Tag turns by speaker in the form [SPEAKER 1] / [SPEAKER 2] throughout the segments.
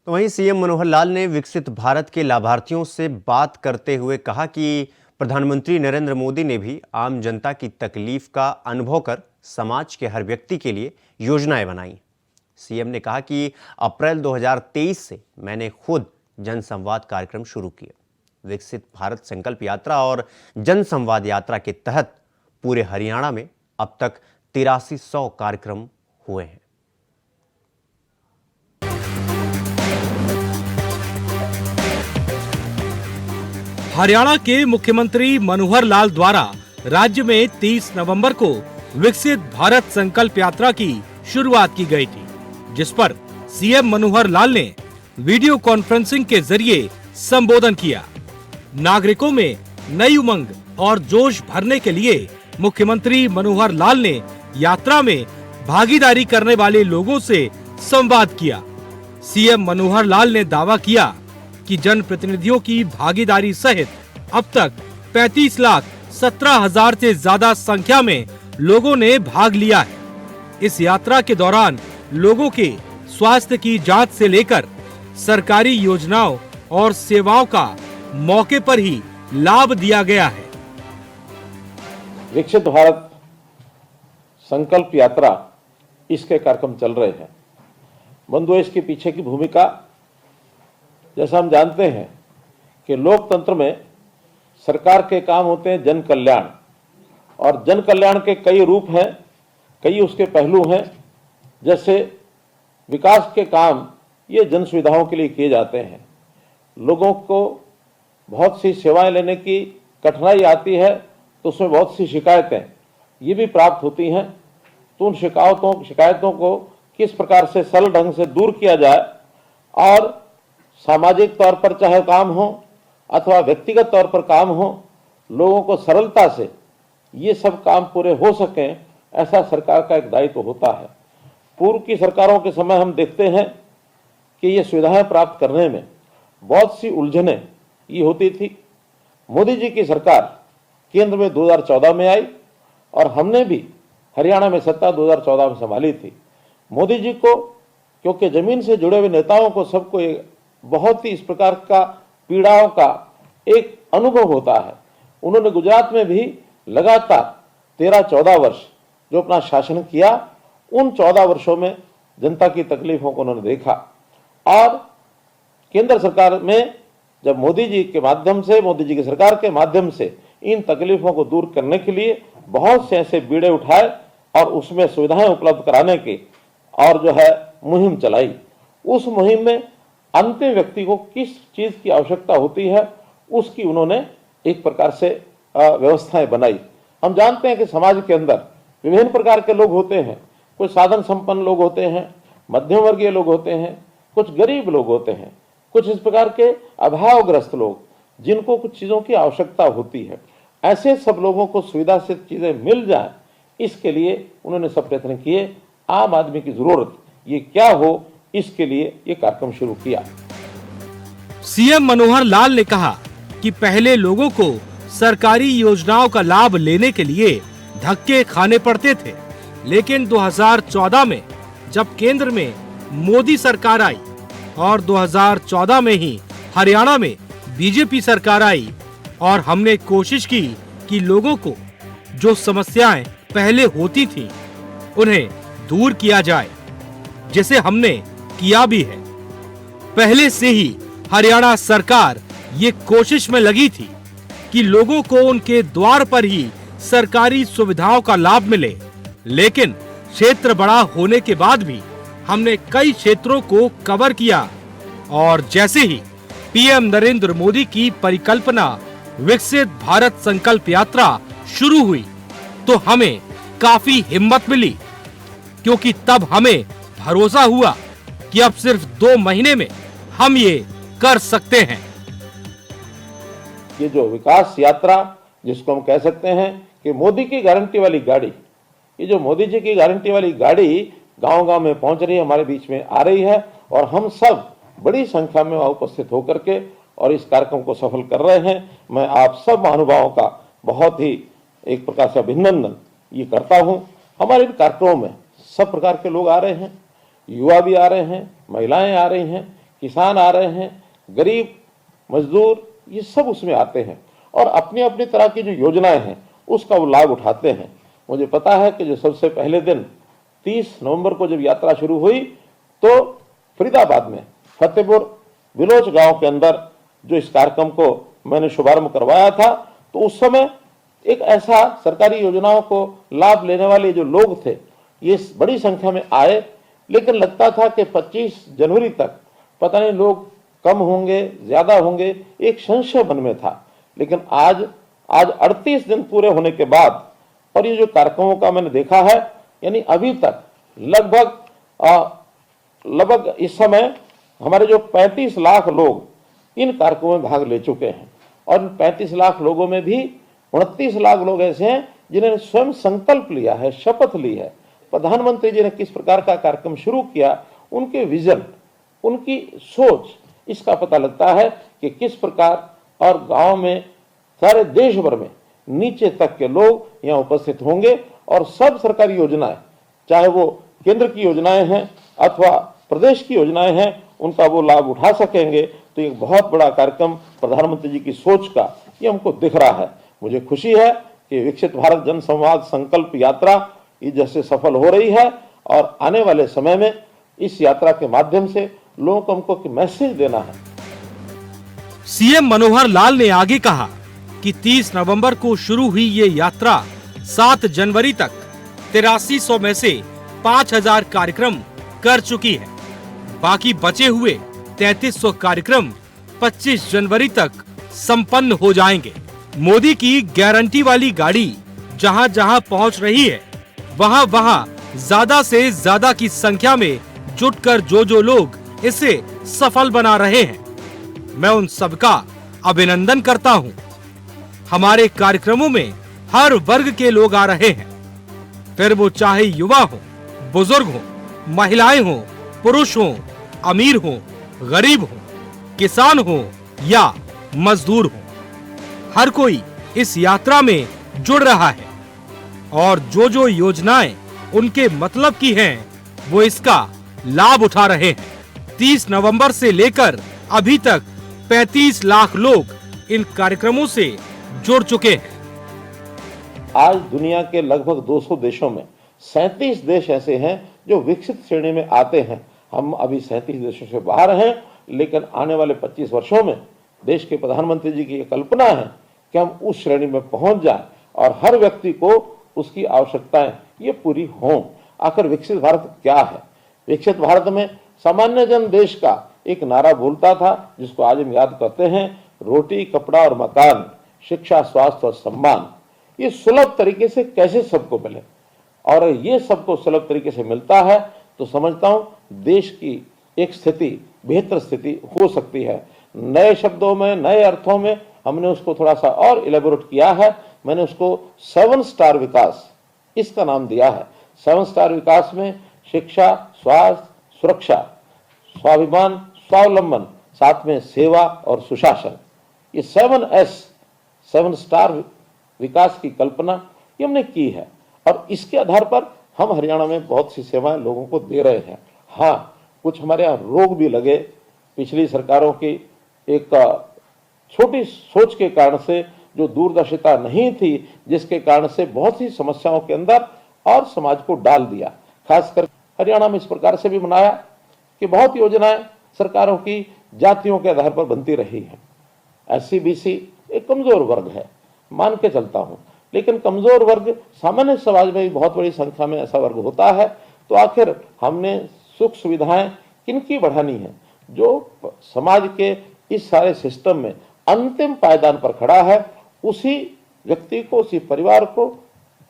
[SPEAKER 1] तो वहीं सीएम मनोहर लाल ने विकसित भारत के लाभार्थियों से बात करते हुए कहा कि प्रधानमंत्री नरेंद्र मोदी ने भी आम जनता की तकलीफ का अनुभव कर समाज के हर व्यक्ति के लिए योजनाएं बनाई। सीएम ने कहा कि अप्रैल 2023 से मैंने खुद जनसंवाद कार्यक्रम शुरू किए। विकसित भारत संकल्प यात्रा और जनसंवाद यात्रा के तहत पूरे हरियाणा में अब तक 8300 कार्यक्रम हुए हैं।
[SPEAKER 2] हरियाणा के मुख्यमंत्री मनोहर लाल द्वारा राज्य में 30 नवंबर को विकसित भारत संकल्प यात्रा की शुरुआत की गई थी, जिस पर सीएम मनोहर लाल ने वीडियो कॉन्फ्रेंसिंग के जरिए संबोधन किया। नागरिकों में नई उमंग और जोश भरने के लिए मुख्यमंत्री मनोहर लाल ने यात्रा में भागीदारी करने वाले लोगों से संवाद किया। सीएम मनोहर लाल ने दावा किया कि जनप्रतिनिधियों की भागीदारी सहित अब तक 35,17,000 से ज्यादा संख्या में लोगों ने भाग लिया है। इस यात्रा के दौरान लोगों के स्वास्थ्य की जांच से लेकर सरकारी योजनाओं और सेवाओं का मौके पर ही लाभ दिया गया है।
[SPEAKER 3] विकसित भारत संकल्प यात्रा इसके कार्यक्रम चल रहे हैं। बंधुओं, इसके पीछे की भूमिका, जैसा हम जानते हैं कि लोकतंत्र में सरकार के काम होते हैं जन कल्याण, और जन कल्याण के कई रूप हैं, कई उसके पहलू हैं। जैसे विकास के काम ये जन सुविधाओं के लिए किए जाते हैं। लोगों को बहुत सी सेवाएं लेने की कठिनाई आती है तो उसमें बहुत सी शिकायतें ये भी प्राप्त होती हैं। तो उन शिकायतों को किस प्रकार से सरल ढंग से दूर किया जाए और सामाजिक तौर पर चाहे काम हो अथवा व्यक्तिगत तौर पर काम हो, लोगों को सरलता से ये सब काम पूरे हो सकें, ऐसा सरकार का एक दायित्व होता है। पूर्व की सरकारों के समय हम देखते हैं कि ये सुविधाएं प्राप्त करने में बहुत सी उलझनें ये होती थी। मोदी जी की सरकार केंद्र में 2014 में आई और हमने भी हरियाणा में सत्ता 2014 में संभाली थी। मोदी जी को, क्योंकि जमीन से जुड़े हुए नेताओं को सबको बहुत ही इस प्रकार का पीड़ाओं का एक अनुभव होता है। उन्होंने गुजरात में भी लगातार 13-14 वर्ष जो अपना शासन किया, उन 14 वर्षों में जनता की तकलीफों को उन्होंने देखा। और केंद्र सरकार में जब मोदी जी की सरकार के माध्यम से इन तकलीफों को दूर करने के लिए बहुत से ऐसे बीड़े उठाए और उसमें सुविधाएं उपलब्ध कराने की और जो है मुहिम चलाई। उस मुहिम में अंतिम व्यक्ति को किस चीज की आवश्यकता होती है उसकी उन्होंने एक प्रकार से व्यवस्थाएं बनाई। हम जानते हैं कि समाज के अंदर विभिन्न प्रकार के लोग होते हैं। कुछ साधन संपन्न लोग होते हैं, मध्यम वर्गीय लोग होते हैं, कुछ गरीब लोग होते हैं, कुछ इस प्रकार के अभावग्रस्त लोग जिनको कुछ चीजों की आवश्यकता होती है। ऐसे सब लोगों को सुविधा से चीजें मिल जाए, इसके लिए उन्होंने सब प्रयत्न किए। आम आदमी की जरूरत ये क्या हो, इसके लिए ये कार्यक्रम शुरू किया।
[SPEAKER 2] सीएम मनोहर लाल ने कहा कि पहले लोगों को सरकारी योजनाओं का लाभ लेने के लिए धक्के खाने पड़ते थे, लेकिन 2014 में जब केंद्र में मोदी सरकार आई और 2014 में ही हरियाणा में बीजेपी सरकार आई और हमने कोशिश की कि लोगों को जो समस्याएं पहले होती थी उन्हें दूर किया जाए, जिसे हमने किया भी है। पहले से ही हरियाणा सरकार ये कोशिश में लगी थी कि लोगों को उनके द्वार पर ही सरकारी सुविधाओं का लाभ मिले, लेकिन क्षेत्र बड़ा होने के बाद भी हमने कई क्षेत्रों को कवर किया और जैसे ही पीएम नरेंद्र मोदी की परिकल्पना विकसित भारत संकल्प यात्रा शुरू हुई तो हमें काफी हिम्मत मिली, क्योंकि तब हमें भरोसा हुआ कि अब सिर्फ 2 महीने में हम ये कर सकते हैं।
[SPEAKER 3] ये जो विकास यात्रा जिसको हम कह सकते हैं कि मोदी की गारंटी वाली गाड़ी, ये जो मोदी जी की गारंटी वाली गाड़ी गांव-गांव में पहुंच रही है, हमारे बीच में आ रही है और हम सब बड़ी संख्या में वहां उपस्थित होकर के और इस कार्यक्रम को सफल कर रहे हैं। मैं आप सब महानुभावों का बहुत ही एक प्रकार से अभिनंदन ये करता हूं। हमारे इन कार्यक्रमों में सब प्रकार के लोग आ रहे हैं, युवा भी आ रहे हैं, महिलाएं आ रही हैं, किसान आ रहे हैं, गरीब मजदूर, ये सब उसमें आते हैं और अपनी अपनी तरह की जो योजनाएं हैं उसका वो लाभ उठाते हैं। मुझे पता है कि जो सबसे पहले दिन 30 नवंबर को जब यात्रा शुरू हुई तो फरीदाबाद में फतेहपुर बिलोच गांव के अंदर जो इस कार्यक्रम को मैंने शुभारंभ करवाया था, तो उस समय एक ऐसा सरकारी योजनाओं को लाभ लेने वाले जो लोग थे ये बड़ी संख्या में आए, लेकिन लगता था कि 25 जनवरी तक पता नहीं लोग कम होंगे ज्यादा होंगे, एक संशय मन में था। लेकिन आज 38 दिन पूरे होने के बाद और ये जो कार्यक्रमों का मैंने देखा है, यानी अभी तक लगभग इस समय हमारे जो 35 लाख लोग इन कार्यक्रमों में भाग ले चुके हैं और इन 35 लाख लोगों में भी 29 लाख लोग ऐसे हैं जिन्होंने स्वयं संकल्प लिया है, शपथ ली है। प्रधानमंत्री जी ने किस प्रकार का कार्यक्रम शुरू किया, उनके विजन, उनकी सोच, इसका पता लगता है कि किस प्रकार और गांव में सारे देश भर में नीचे तक के लोग यहाँ उपस्थित होंगे और सब सरकारी योजनाएं, चाहे वो केंद्र की योजनाएं हैं अथवा प्रदेश की योजनाएं हैं, उनका वो लाभ उठा सकेंगे। तो एक बहुत बड़ा कार्यक्रम प्रधानमंत्री जी की सोच का ये हमको दिख रहा है। मुझे खुशी है कि विकसित भारत जन संवाद संकल्प यात्रा ये जैसे सफल हो रही है और आने वाले समय में इस यात्रा के माध्यम से लोगों को हमको एक मैसेज देना है।
[SPEAKER 2] सीएम मनोहर लाल ने आगे कहा कि 30 नवंबर को शुरू हुई ये यात्रा 7 जनवरी तक 8300 में से 5000 कार्यक्रम कर चुकी है। बाकी बचे हुए 3300 कार्यक्रम 25 जनवरी तक संपन्न हो जाएंगे। मोदी की गारंटी वाली गाड़ी जहां जहां पहुंच रही है, वहां वहां ज्यादा से ज्यादा की संख्या में जुटकर जो लोग इसे सफल बना रहे हैं, मैं उन सबका अभिनंदन करता हूं। हमारे कार्यक्रमों में हर वर्ग के लोग आ रहे हैं, फिर वो चाहे युवा हो, बुजुर्ग हो, महिलाएं हो, पुरुष हो, अमीर हो, गरीब हो, किसान हो या मजदूर हो, हर कोई इस यात्रा में जुड़ रहा है और जो योजनाएं उनके मतलब की हैं, वो इसका लाभ उठा रहे हैं। 30 नवंबर से लेकर अभी तक 35 लाख लोग इन कार्यक्रमों से जुड़ चुके हैं।
[SPEAKER 3] आज दुनिया के लगभग 200 देशों में 37 देश ऐसे हैं जो विकसित श्रेणी में आते हैं। हम अभी 37 देशों से बाहर हैं, लेकिन आने वाले 25 वर्षों में देश के प्रधानमंत्री जी की ये कल्पना है कि हम उस श्रेणी में पहुंच जाएं और हर व्यक्ति को उसकी आवश्यकताएं ये पूरी हों। आखिर विकसित भारत क्या है? विकसित भारत में सामान्य जन देश का एक नारा बोलता था, जिसको आज हम याद करते हैं, रोटी, कपड़ा और मकान, शिक्षा, स्वास्थ्य और सम्मान। ये सुलभ तरीके से कैसे सबको मिले, और ये सबको सुलभ तरीके से मिलता है तो समझता हूं देश की एक स्थिति, बेहतर स्थिति हो सकती है। नए शब्दों में, नए अर्थों में हमने उसको थोड़ा सा और इलेबोरेट किया है। मैंने उसको 7 स्टार विकास इसका नाम दिया है। 7 स्टार विकास में शिक्षा, स्वास्थ्य, सुरक्षा, स्वाभिमान, स्वावलंबन, साथ में सेवा और सुशासन, ये 7 स्टार विकास की कल्पना ये हमने की है और इसके आधार पर हम हरियाणा में बहुत सी सेवाएं लोगों को दे रहे हैं। हाँ, कुछ हमारे यहाँ रोग भी लगे, पिछली सरकारों की एक छोटी सोच के कारण से, जो दूरदर्शिता नहीं थी, जिसके कारण से बहुत सी समस्याओं के अंदर और समाज को डाल दिया। खासकर हरियाणा में इस प्रकार से भी मनाया कि बहुत योजनाएं सरकारों की जातियों के आधार पर बनती रही है। SC BC एक कमजोर वर्ग है, मान के चलता हूं, लेकिन कमजोर वर्ग सामान्य समाज में भी बहुत बड़ी संख्या में ऐसा वर्ग होता है। तो आखिर हमने सुख सुविधाएं किनकी बढ़ानी है? जो समाज के इस सारे सिस्टम में अंतिम पायदान पर खड़ा है, उसी व्यक्ति को, उसी परिवार को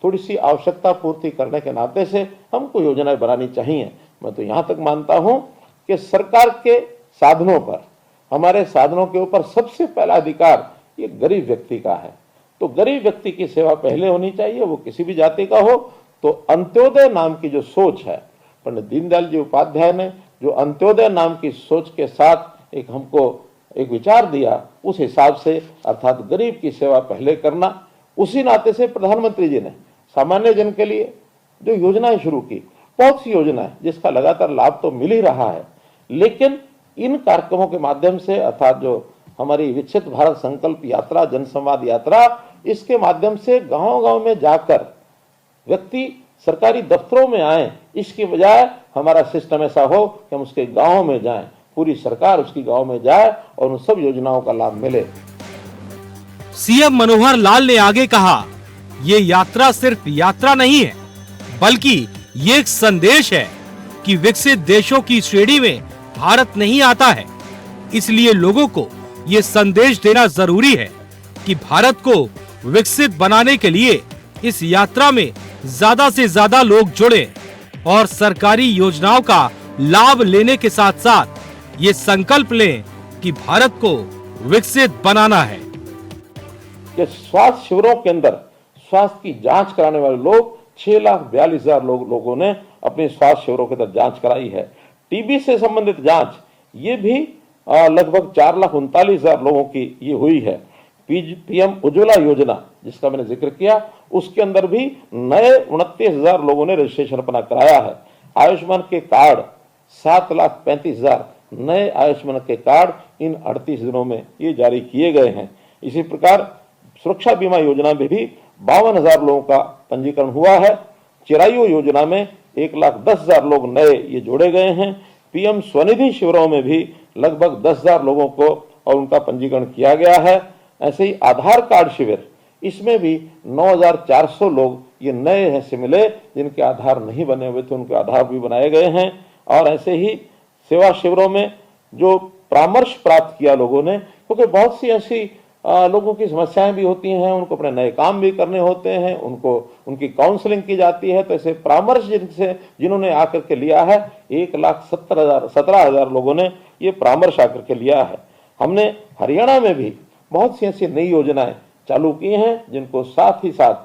[SPEAKER 3] थोड़ी सी आवश्यकता पूर्ति करने के नाते से हमको योजनाएं बनानी चाहिए। मैं तो यहां तक मानता हूं कि सरकार के साधनों पर, हमारे साधनों के ऊपर सबसे पहला अधिकार ये गरीब व्यक्ति का है। तो गरीब व्यक्ति की सेवा पहले होनी चाहिए, वो किसी भी जाति का हो। तो अंत्योदय नाम की जो सोच है, पंडित दीनदयाल जी उपाध्याय ने जो अंत्योदय नाम की सोच के साथ एक हमको एक विचार दिया, उस हिसाब से अर्थात गरीब की सेवा पहले करना, उसी नाते से प्रधानमंत्री जी ने सामान्य जन के लिए जो योजनाएं शुरू की, बहुत सी योजनाएं जिसका लगातार लाभ तो मिल ही रहा है, लेकिन इन कार्यक्रमों के माध्यम से, अर्थात जो हमारी विकसित भारत संकल्प यात्रा, जनसंवाद यात्रा, इसके माध्यम से गांव-गांव में जाकर व्यक्ति सरकारी दफ्तरों में आए, इसकी बजाय हमारा सिस्टम ऐसा हो कि हम उसके गांव में जाएं, पूरी सरकार उसकी गांव में जाए और उन सब योजनाओं का लाभ मिले।
[SPEAKER 2] सीएम मनोहर लाल ने आगे कहा, ये यात्रा सिर्फ यात्रा नहीं है, बल्कि ये एक संदेश है कि विकसित देशों की श्रेणी में भारत नहीं आता है। इसलिए लोगों को ये संदेश देना जरूरी है कि भारत को विकसित बनाने के लिए इस यात्रा में ज्यादा से ज्यादा लोग जुड़े और सरकारी योजनाओं का लाभ लेने के साथ साथ ये संकल्प लें कि भारत को विकसित बनाना है।
[SPEAKER 3] कि स्वास्थ्य शिविरों के अंदर स्वास्थ्य की जांच कराने वाले लोग 6,42,000 लोगों ने अपने स्वास्थ्य शिविरों के अंदर जांच कराई है। टीबी से संबंधित जांच ये भी लगभग 4,39,000 लोगों की ये हुई है। पीएम उज्ज्वला योजना जिसका मैंने जिक्र किया, उसके अंदर भी नए 29,000 लोगों ने रजिस्ट्रेशन अपना कराया है। आयुष्मान के कार्ड 7,35,000 नए आयुष्मान के कार्ड इन 38 दिनों में ये जारी किए गए हैं। इसी प्रकार सुरक्षा बीमा योजना में भी 52,000 लोगों का पंजीकरण हुआ है। चिरायु योजना में 1,10,000 लोग नए ये जोड़े गए हैं। पीएम स्वनिधि शिविरों में भी लगभग 10,000 लोगों को और उनका पंजीकरण किया गया है। ऐसे ही आधार कार्ड शिविर, इसमें भी 9,400 लोग ये नए हैं से मिले, जिनके आधार नहीं बने हुए थे उनके आधार भी बनाए गए हैं। और ऐसे ही सेवा शिविरों में जो परामर्श प्राप्त किया लोगों ने, क्योंकि बहुत सी ऐसी लोगों की समस्याएं भी होती हैं, उनको अपने नए काम भी करने होते हैं, उनको उनकी काउंसलिंग की जाती है। तो ऐसे परामर्श जिन्होंने आकर के लिया है, 1,17,000 लोगों ने ये परामर्श आकर के लिया है। हमने हरियाणा में भी बहुत सी ऐसी नई योजनाएं चालू की हैं, जिनको साथ ही साथ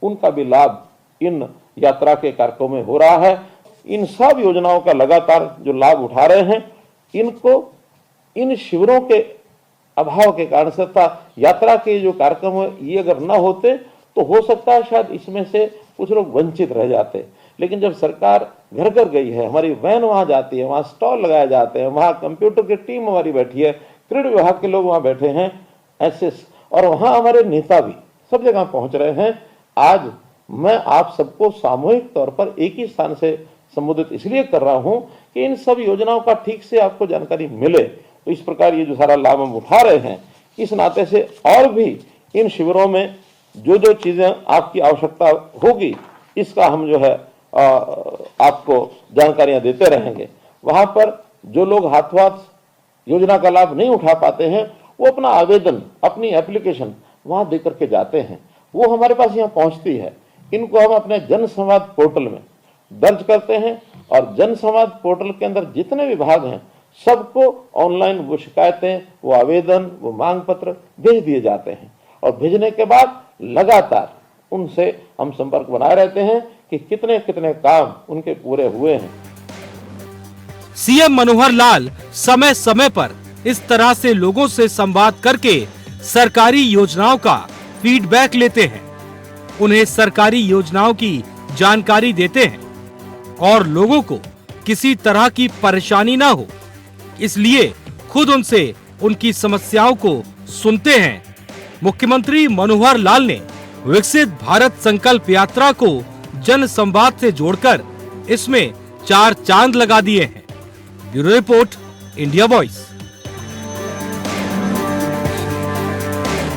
[SPEAKER 3] उनका भी लाभ इन यात्रा के कार्यक्रमों में हो रहा है। इन सब योजनाओं का लगातार जो लाभ उठा रहे हैं, इनको इन शिविरों के अभाव के कारण से था यात्रा के जो कार्यक्रम ये अगर न होते तो हो सकता है शायद इसमें से कुछ लोग वंचित रह जाते। लेकिन जब सरकार घर घर गई है, हमारी वैन वहां जाती है, वहां स्टॉल लगाए जाते हैं, वहां कंप्यूटर की टीम हमारी बैठी है, क्रीड़ा विभाग के लोग वहां बैठे हैं, ऐसे, और वहां हमारे नेता भी सब जगह पहुंच रहे हैं। आज मैं आप सबको सामूहिक तौर पर एक ही स्थान से संबोधित इसलिए कर रहा हूं कि इन सब योजनाओं का ठीक से आपको जानकारी मिले। तो इस प्रकार ये जो सारा लाभ हम उठा रहे हैं, इस नाते से और भी इन शिविरों में जो जो चीजें आपकी आवश्यकता होगी, इसका हम जो है आपको जानकारियां देते रहेंगे। वहां पर जो लोग हाथों-हाथ योजना का लाभ नहीं उठा पाते हैं, वो अपना आवेदन, अपनी एप्लीकेशन वहां दे करके जाते हैं, वो हमारे पास यहाँ पहुंचती है। इनको हम अपने जनसंवाद पोर्टल में दर्ज करते हैं और जनसंवाद पोर्टल के अंदर जितने विभाग हैं, सबको ऑनलाइन वो शिकायतें, वो आवेदन, वो मांग पत्र भेज दिए जाते हैं। और भेजने के बाद लगातार उनसे हम संपर्क बनाए रहते हैं कि कितने कितने काम उनके पूरे हुए हैं।
[SPEAKER 2] सीएम मनोहर लाल समय समय पर इस तरह से लोगों से संवाद करके सरकारी योजनाओं का फीडबैक लेते हैं, उन्हें सरकारी योजनाओं की जानकारी देते हैं और लोगों को किसी तरह की परेशानी ना हो, इसलिए खुद उनसे उनकी समस्याओं को सुनते हैं। मुख्यमंत्री मनोहर लाल ने विकसित भारत संकल्प यात्रा को जन संवाद से जोड़कर इसमें 4 चांद लगा दिए हैं। Bureau report, India voice.